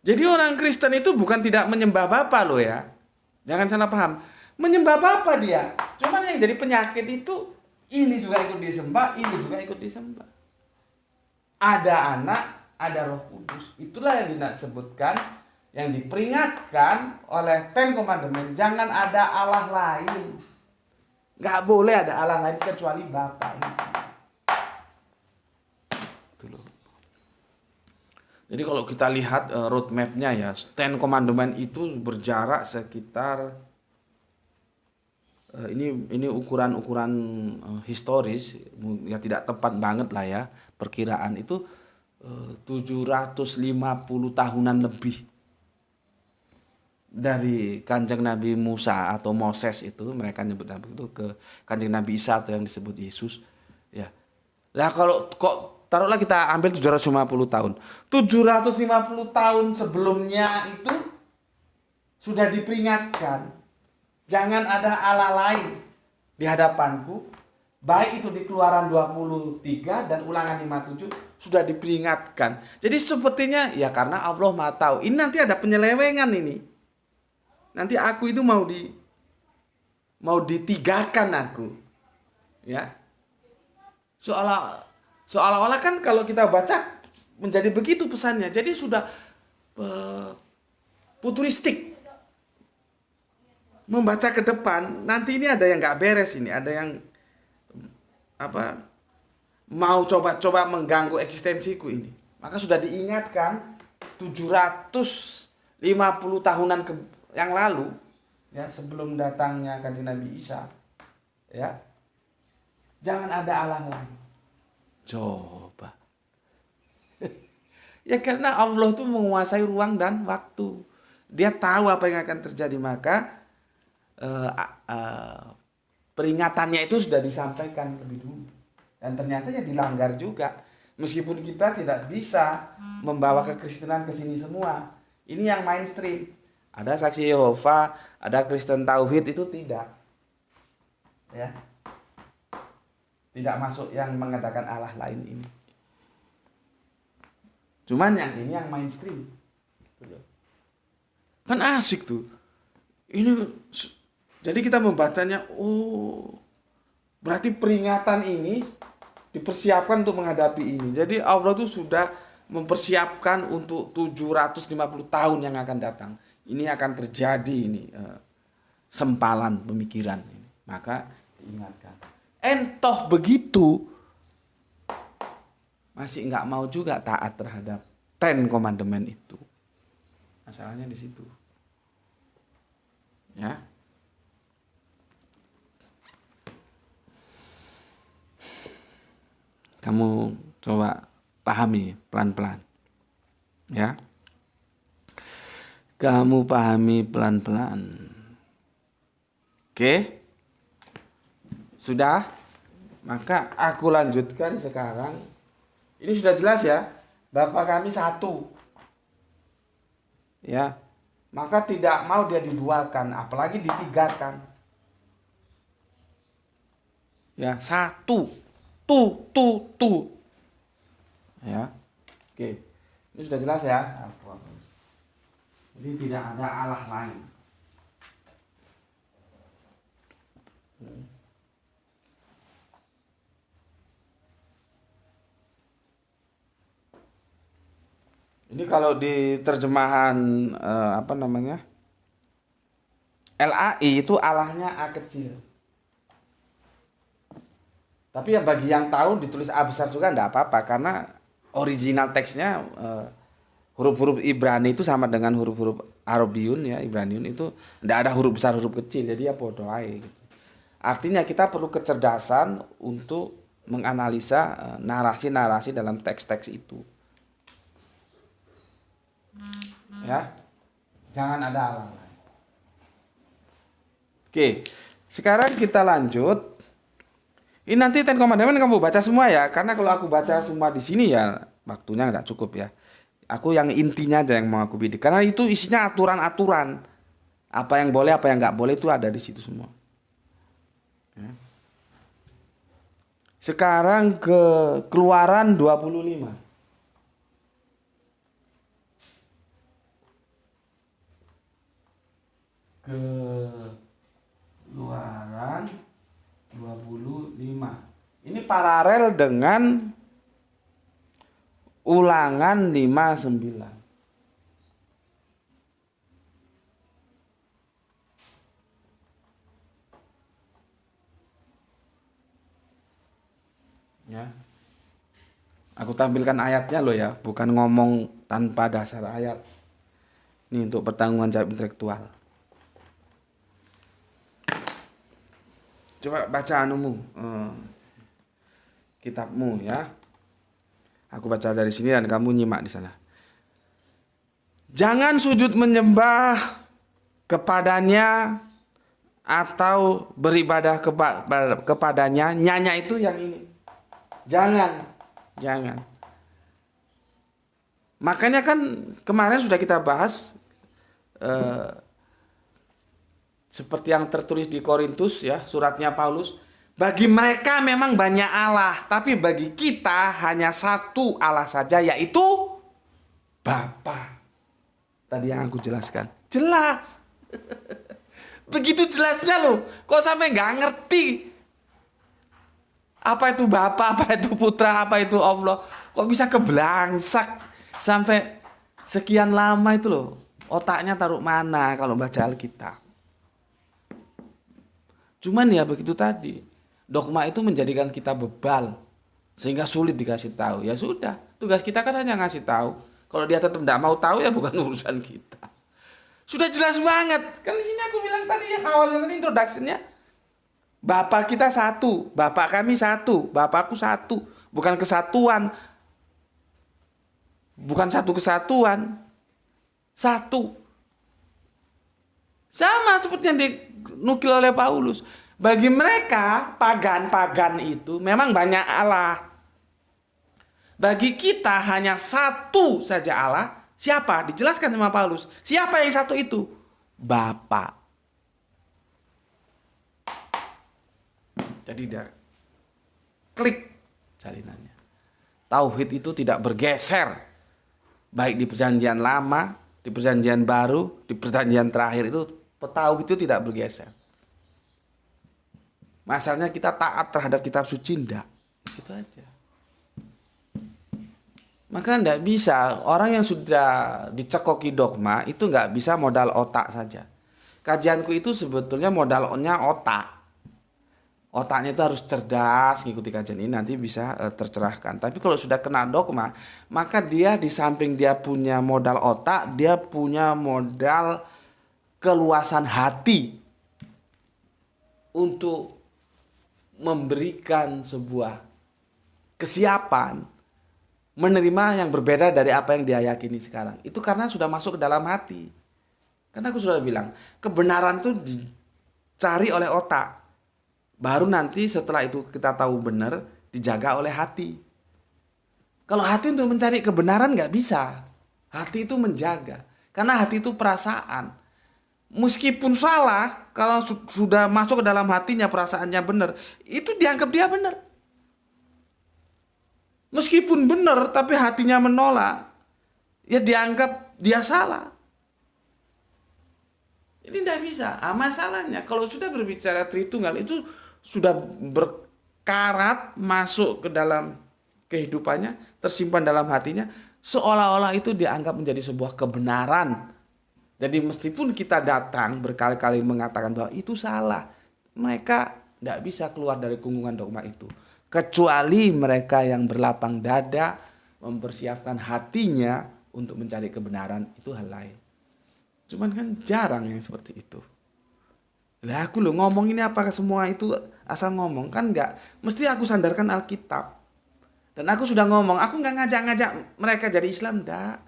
Jadi orang Kristen itu bukan tidak menyembah Bapa loh ya. Jangan salah paham. Menyembah Bapa dia. Cuman yang jadi penyakit itu ini juga ikut disembah, ini juga ikut disembah. Ada anak, ada Roh Kudus. Itulah yang disebutkan, yang diperingatkan oleh Ten Commandment. Jangan ada Allah lain. Nggak boleh ada Allah lain kecuali Bapa ini. Jadi kalau kita lihat roadmap-nya ya, Ten Commandment itu berjarak sekitar ini ukuran-ukuran historis, ya tidak tepat banget lah ya, perkiraan itu 750 tahunan lebih dari Kanjeng Nabi Musa atau Moses itu, mereka nyebut itu, ke Kanjeng Nabi Isa atau yang disebut Yesus ya. Lah kalau kok taruhlah kita ambil 750 tahun. 750 tahun sebelumnya itu sudah diperingatkan, jangan ada Allah lain di hadapanku. Baik itu di Keluaran 23 dan Ulangan 57 sudah diperingatkan. Jadi sepertinya ya karena Allah Maha tahu, ini nanti ada penyelewengan ini. Nanti aku itu mau ditigakan aku. Ya. Seolah-olah kan kalau kita baca menjadi begitu pesannya. Jadi sudah futuristik. Membaca ke depan, nanti ini ada yang nggak beres ini, ada yang mau coba-coba mengganggu eksistensiku ini. Maka sudah diingatkan 750 tahunan yang lalu ya, sebelum datangnya Kanjeng Nabi Isa ya. Jangan ada Allah lain. Coba. Ya karena Allah itu menguasai ruang dan waktu. Dia tahu apa yang akan terjadi, maka peringatannya itu sudah disampaikan lebih dulu. Dan ternyata ya dilanggar juga. Meskipun kita tidak bisa membawa kekristenan ke sini semua. Ini yang mainstream. Ada saksi Yehova, ada Kristen Tauhid, itu tidak. Ya. Tidak masuk yang mengadakan Allah lain ini. Cuman yang ini yang mainstream. Kan asik tuh. Ini jadi kita membacanya, oh berarti peringatan ini dipersiapkan untuk menghadapi ini. Jadi Allah tuh sudah mempersiapkan untuk 750 tahun yang akan datang. Ini akan terjadi ini sempalan pemikiran ini. Maka diingatkan. Entoh begitu masih nggak mau juga taat terhadap Ten Commandment itu. Masalahnya di situ. Ya. Kamu coba pahami pelan-pelan. Ya. Kamu pahami pelan-pelan. Oke? Sudah? Maka aku lanjutkan sekarang. Ini sudah jelas ya. Bapa kami satu. Ya. Maka tidak mau dia diduakan, apalagi ditigakan. Ya, satu. Tu. Ya. Oke. Ini sudah jelas ya. Jadi tidak ada Allah lain. Ini kalau di terjemahan LAI itu Allahnya A kecil. Tapi ya bagi yang tahu ditulis A besar juga enggak apa-apa, karena original teksnya huruf-huruf Ibrani itu sama dengan huruf-huruf Arabiun ya, Ibraniun itu enggak ada huruf besar huruf kecil, jadi ya podo ae gitu. Artinya kita perlu kecerdasan untuk menganalisa narasi-narasi dalam teks-teks itu. Ya. Jangan ada Allah lain. Oke, sekarang kita lanjut. Ini nanti Ten Commandment kamu baca semua ya, karena kalau aku baca semua di sini ya waktunya nggak cukup ya. Aku yang intinya aja yang mau aku bidik, karena itu isinya aturan-aturan. Apa yang boleh, apa yang nggak boleh itu ada di situ semua. Ya. Sekarang ke Keluaran 25. Keluaran 25. Ini paralel dengan Ulangan 59. Ya. Aku tampilkan ayatnya loh ya, bukan ngomong tanpa dasar ayat. Ini untuk pertanggungan jawab intelektual. Coba baca anumu, kitabmu ya. Aku baca dari sini dan kamu nyimak di sana. Jangan sujud menyembah kepadanya atau beribadah kepadanya. Nyanya itu yang ini. Jangan. Makanya kan kemarin sudah kita bahas seperti yang tertulis di Korintus ya, suratnya Paulus. Bagi mereka memang banyak Allah, tapi bagi kita hanya satu Allah saja, yaitu Bapa. Tadi yang aku jelaskan. Jelas. Begitu jelasnya loh. Kok sampai nggak ngerti? Apa itu Bapa, apa itu Putra, apa itu Allah. Kok bisa kebelangsak sampai sekian lama itu loh. Otaknya taruh mana kalau baca Alkitab. Cuman ya begitu tadi. Dogma itu menjadikan kita bebal. Sehingga sulit dikasih tahu. Ya sudah, tugas kita kan hanya ngasih tahu. Kalau dia tetap tidak mau tahu ya bukan urusan kita. Sudah jelas banget. Kan di sini aku bilang tadi yang awalnya tadi introduction-nya. Bapak kita satu, Bapak kami satu, Bapakku satu. Bukan kesatuan. Bukan satu kesatuan. Satu. Sama seperti yang dinukil oleh Paulus. Bagi mereka, pagan-pagan itu memang banyak Allah. Bagi kita hanya satu saja Allah. Siapa? Dijelaskan sama Paulus. Siapa yang satu itu? Bapa. Jadi dia klik jalinannya. Tauhid itu tidak bergeser. Baik di perjanjian lama, di perjanjian baru, di perjanjian terakhir itu tauhid itu tidak bergeser. Masalahnya kita taat terhadap kitab suci enggak. Itu aja. Maka enggak bisa. Orang yang sudah dicekoki dogma itu enggak bisa modal otak saja. Kajianku itu sebetulnya modalnya otak. Otaknya itu harus cerdas, ngikuti kajian ini nanti bisa tercerahkan. Tapi kalau sudah kena dogma, maka dia di samping dia punya modal otak, dia punya modal keluasan hati untuk memberikan sebuah kesiapan menerima yang berbeda dari apa yang dia yakini sekarang. Itu karena sudah masuk ke dalam hati. Karena aku sudah bilang, kebenaran itu dicari oleh otak. Baru nanti setelah itu kita tahu benar, dijaga oleh hati. Kalau hati untuk mencari kebenaran nggak bisa. Hati itu menjaga. Karena hati itu perasaan. Meskipun salah, kalau sudah masuk ke dalam hatinya perasaannya benar, itu dianggap dia benar. Meskipun benar, tapi hatinya menolak, ya dianggap dia salah. Ini tidak bisa. Masalahnya kalau sudah berbicara Tritunggal itu sudah berkarat masuk ke dalam kehidupannya, tersimpan dalam hatinya, seolah-olah itu dianggap menjadi sebuah kebenaran. Jadi meskipun kita datang berkali-kali mengatakan bahwa itu salah, mereka tidak bisa keluar dari kungkungan dogma itu. Kecuali mereka yang berlapang dada, mempersiapkan hatinya untuk mencari kebenaran, itu hal lain. Cuman kan jarang yang seperti itu. Lah aku loh ngomong ini apakah semua itu asal ngomong? Kan enggak, mesti aku sandarkan Alkitab. Dan aku sudah ngomong, aku enggak ngajak-ngajak mereka jadi Islam, enggak.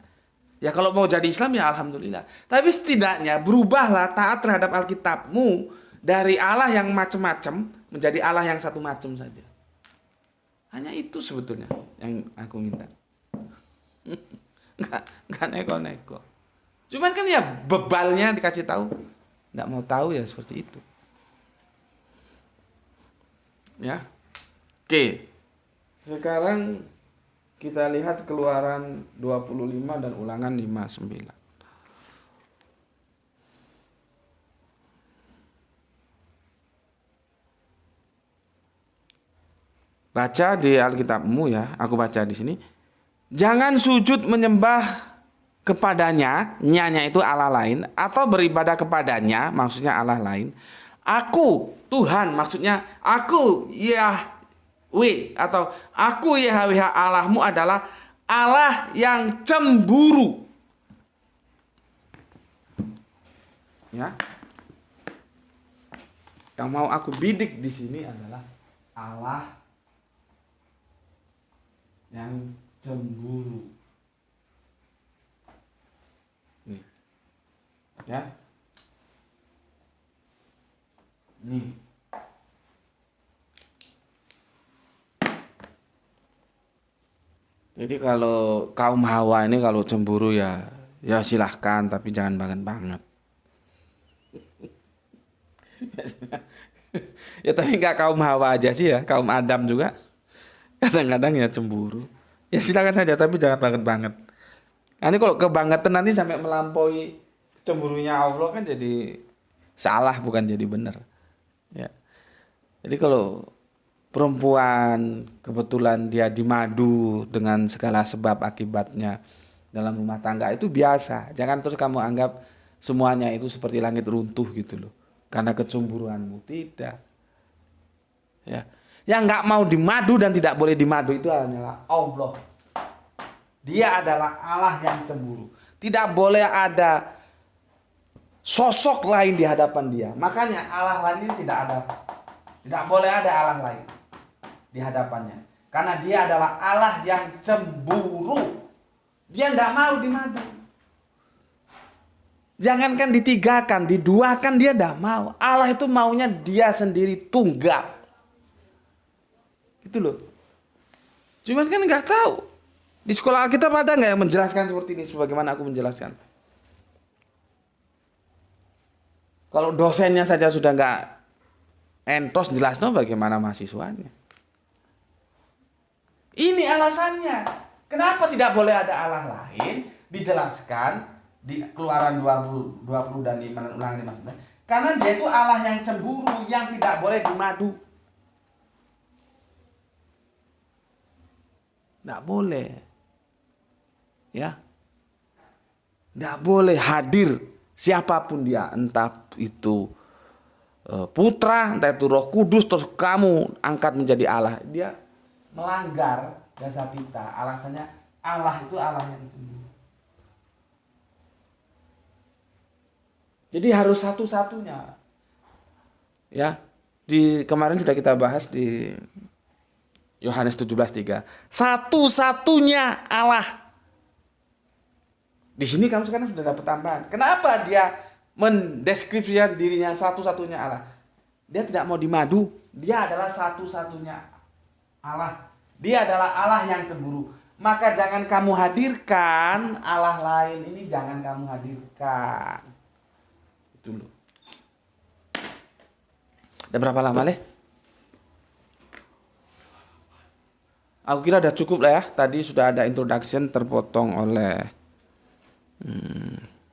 Ya kalau mau jadi Islam ya alhamdulillah. Tapi setidaknya berubahlah taat terhadap Alkitabmu dari Allah yang macam-macam menjadi Allah yang satu macam saja. Hanya itu sebetulnya yang aku minta. Nggak neko-neko. Cuman kan ya bebalnya dikasih tahu. Nggak mau tahu ya seperti itu. Ya. Oke. Sekarang kita lihat Keluaran 25 dan Ulangan 59. Baca di Alkitabmu ya, aku baca di sini. Jangan sujud menyembah kepadanya, nyanya itu Allah lain, atau beribadah kepadanya, maksudnya Allah lain. Aku Tuhan, maksudnya aku Yahweh, atau aku Yahweh Allahmu adalah Allah yang cemburu. Ya. Yang mau aku bidik di sini adalah Allah yang cemburu. Nih. Ya. Nih. Jadi kalau kaum Hawa ini kalau cemburu ya silahkan, tapi jangan banget-banget. Ya tapi nggak kaum Hawa aja sih ya, kaum Adam juga kadang-kadang ya cemburu. Ya silakan saja, tapi jangan banget-banget. Nanti kalau kebangetan nanti sampai melampaui cemburunya Allah kan jadi salah, bukan jadi benar. Ya. Jadi kalau perempuan kebetulan dia dimadu dengan segala sebab akibatnya dalam rumah tangga itu biasa. Jangan terus kamu anggap semuanya itu seperti langit runtuh gitu loh. Karena kecemburuanmu, tidak. Ya. Yang nggak mau dimadu dan tidak boleh dimadu itu hanyalah Allah. Dia adalah Allah yang cemburu. Tidak boleh ada sosok lain di hadapan dia. Makanya Allah lain ini tidak ada. Tidak boleh ada Allah lain di hadapannya. Karena dia adalah Allah yang cemburu. Dia tidak mau dimadu. Jangankan ditigakan, diduakan dia tidak mau. Allah itu maunya dia sendiri tunggal. Gitu loh. Cuman kan nggak tahu. Di sekolah kita ada nggak yang menjelaskan seperti ini sebagaimana aku menjelaskan? Kalau dosennya saja sudah nggak entos jelasno, bagaimana mahasiswanya? Ini alasannya. Kenapa tidak boleh ada Allah lain? Dijelaskan di Keluaran 20 dan Ulangan 59. Karena dia itu Allah yang cemburu, yang tidak boleh dimadu. Tidak boleh. Ya. Tidak boleh hadir siapapun dia, entah itu putra, entah itu Roh Kudus, terus kamu angkat menjadi Allah. Dia melanggar dasar kita. Alasannya Allah itu Allah yang cemburu. Jadi harus satu-satunya. Ya. Di kemarin sudah kita bahas di Yohanes 17:3. Satu-satunya Allah. Di sini kamu sekarang sudah dapat tambahan. Kenapa dia mendeskripsikan dirinya satu-satunya Allah? Dia tidak mau dimadu. Dia adalah satu-satunya Allah. Dia adalah Allah yang cemburu. Maka jangan kamu hadirkan Allah lain ini, jangan kamu hadirkan. Itu loh. Udah berapa lama leh? Aku kira udah cukup lah ya. Tadi sudah ada introduction terpotong oleh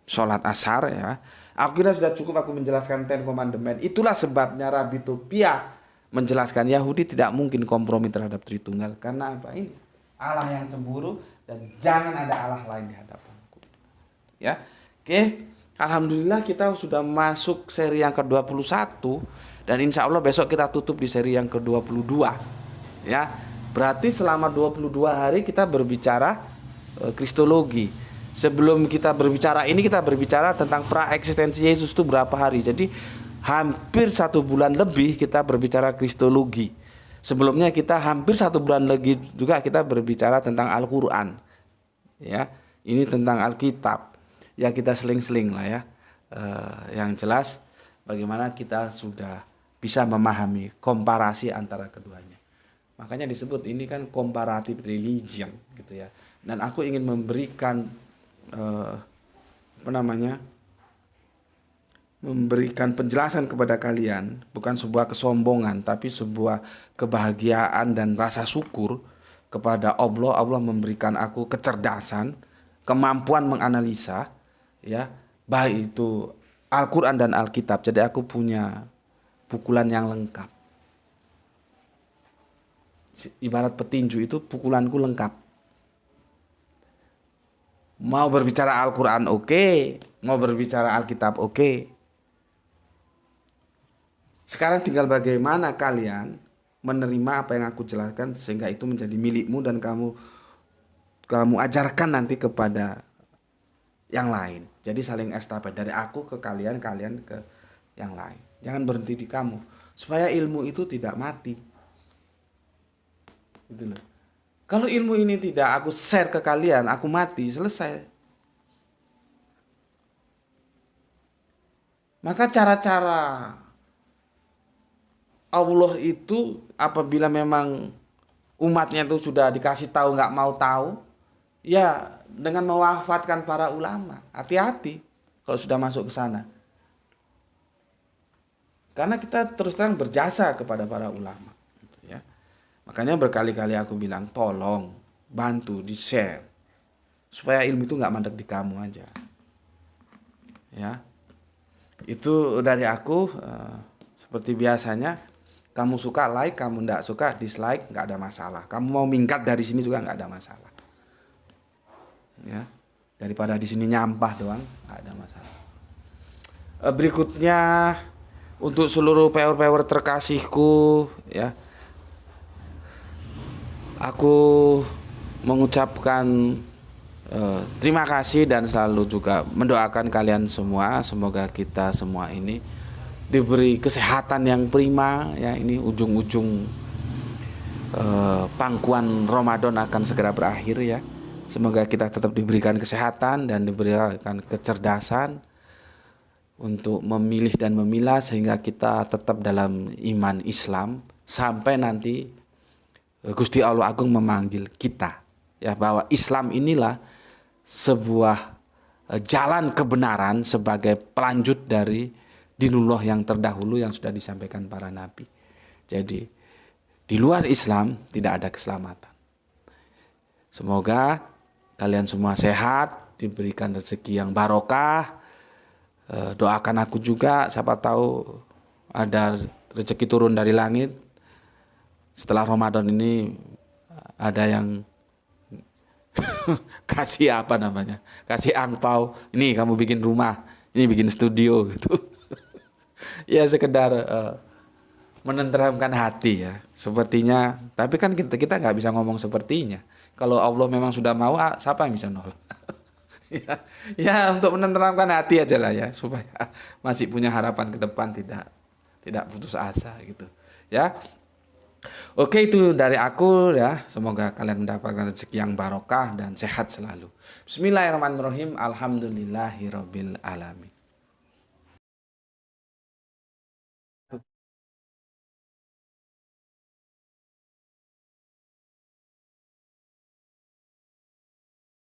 sholat asar ya. Aku kira sudah cukup aku menjelaskan Ten Commandment. Itulah sebabnya Rabi Topia menjelaskan Yahudi tidak mungkin kompromi terhadap Tritunggal. Karena apa ini? Allah yang cemburu dan jangan ada Allah lain di hadapanku. Ya. Oke. Alhamdulillah kita sudah masuk seri yang ke-21 dan insya Allah besok kita tutup di seri yang ke-22. Ya. Berarti selama 22 hari kita berbicara kristologi. Sebelum kita berbicara ini, kita berbicara tentang pra-eksistensi Yesus itu berapa hari. Jadi hampir 1 bulan lebih kita berbicara kristologi. Sebelumnya kita hampir 1 bulan lagi juga kita berbicara tentang Al-Quran. Ya, ini tentang Alkitab. Ya kita seling-seling lah ya. Yang jelas bagaimana kita sudah bisa memahami komparasi antara keduanya. Makanya disebut ini kan comparative religion gitu ya. Dan aku ingin memberikan memberikan penjelasan kepada kalian, bukan sebuah kesombongan, tapi sebuah kebahagiaan dan rasa syukur kepada Allah. Allah memberikan aku kecerdasan, kemampuan menganalisa, ya, baik itu Al-Quran dan Alkitab. Jadi aku punya pukulan yang lengkap. Ibarat petinju itu pukulanku lengkap. Mau berbicara Al-Quran oke, mau berbicara Alkitab oke. Sekarang tinggal bagaimana kalian menerima apa yang aku jelaskan sehingga itu menjadi milikmu dan kamu ajarkan nanti kepada yang lain. Jadi saling estafet dari aku ke kalian, kalian ke yang lain. Jangan berhenti di kamu supaya ilmu itu tidak mati. Gitu loh. Kalau ilmu ini tidak aku share ke kalian, aku mati, selesai. Maka cara-cara Allah itu apabila memang umatnya itu sudah dikasih tahu nggak mau tahu, ya dengan mewafatkan para ulama. Hati-hati kalau sudah masuk ke sana. Karena kita terus terang berjasa kepada para ulama. Gitu ya. Makanya berkali-kali aku bilang tolong bantu di share supaya ilmu itu nggak mandek di kamu aja. Ya, itu dari aku. Seperti biasanya. Kamu suka like, kamu tidak suka dislike, nggak ada masalah. Kamu mau minggat dari sini juga nggak ada masalah. Ya, daripada di sini nyampah doang, nggak ada masalah. Berikutnya untuk seluruh viewer terkasihku, ya, aku mengucapkan terima kasih dan selalu juga mendoakan kalian semua. Semoga kita semua ini diberi kesehatan yang prima, ya. Ini ujung-ujung pangkuan Ramadan akan segera berakhir, ya. Semoga kita tetap diberikan kesehatan dan diberikan kecerdasan untuk memilih dan memilah sehingga kita tetap dalam iman Islam sampai nanti Gusti Allah Agung memanggil kita, ya, bahwa Islam inilah sebuah jalan kebenaran sebagai pelanjut dari dinullah yang terdahulu yang sudah disampaikan para nabi. Jadi di luar Islam tidak ada keselamatan. Semoga kalian semua sehat, diberikan rezeki yang barokah. Doakan aku juga, siapa tahu ada rezeki turun dari langit. Setelah Ramadan ini ada yang kasih apa namanya? Kasih angpau. Ini kamu bikin rumah, ini bikin studio gitu. Ya sekedar menenteramkan hati, ya. Sepertinya, tapi kan kita nggak bisa ngomong sepertinya. Kalau Allah memang sudah mau, siapa yang bisa nolak? ya untuk menenteramkan hati aja lah, ya, supaya masih punya harapan ke depan, tidak putus asa gitu, ya. Oke, itu dari aku, ya. Semoga kalian mendapatkan rezeki yang barokah dan sehat selalu. Bismillahirrahmanirrahim. Alhamdulillahirabbil alamin.